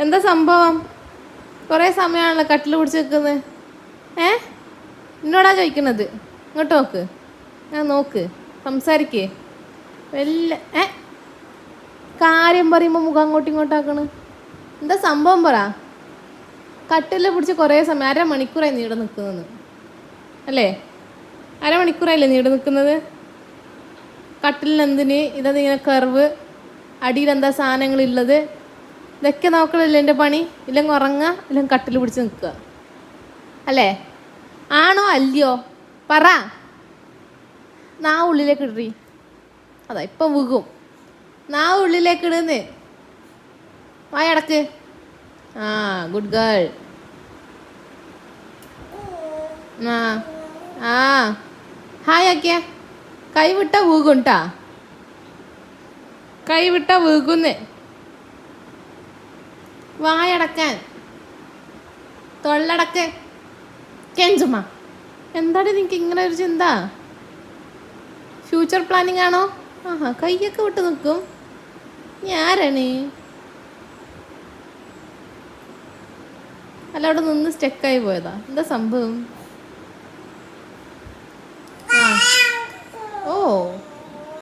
എന്താ സംഭവം? കുറേ സമയമാണല്ലോ കട്ടിൽ പിടിച്ച് നിൽക്കുന്നത്. എന്നോടാ ചോദിക്കുന്നത്? ഇങ്ങോട്ട് നോക്ക്, ഞാൻ നോക്ക്, സംസാരിക്കേ. കാര്യം പറയുമ്പോൾ മുഖം അങ്ങോട്ടും ഇങ്ങോട്ടാക്കണ്. എന്താ സംഭവം പറ. കട്ടിലിൽ പിടിച്ച് കുറേ സമയം, അരമണിക്കൂറായി നീ ഇവിടെ നിൽക്കുന്നത് അല്ലേ? അരമണിക്കൂറായില്ലേ നീ ഇവിടെ നിൽക്കുന്നത്? കട്ടിലിന് എന്തിന് ഇങ്ങനെ കർവ്, അടിയിലെന്താ സാധനങ്ങളുള്ളത്, ഇതൊക്കെ നോക്കണല്ലേ എൻ്റെ പണി? ഇല്ലെങ്കിൽ ഉറങ്ങുക, ഇല്ലെങ്കിൽ കട്ടിൽ പിടിച്ച് നിൽക്കുക അല്ലേ? ആണോ അല്ലയോ പറ. ഉള്ളിലേക്ക് ഇടറി. അതാ ഇപ്പം വീകും. ഉള്ളിലേക്ക് ഇടുന്നേ. വായടക്ക്. Good girl. ഹായ് ആക്കിയ. കൈവിട്ട വീകുംട്ടാ, കൈവിട്ട വീകുന്നേ. വായടക്കാൻ. തൊള്ളടക്ക്. കെഞ്ചുമ്മ. എന്താണ് നിനക്ക് ഇങ്ങനെ ഒരു ചിന്ത? ഫ്യൂച്ചർ പ്ലാനിങ് ആണോ? കൈയൊക്കെ വിട്ട് നിൽക്കും. ഞാനാണ് അല്ല അവിടെ നിന്ന് സ്റ്റക്കായി പോയതാ. എന്താ സംഭവം?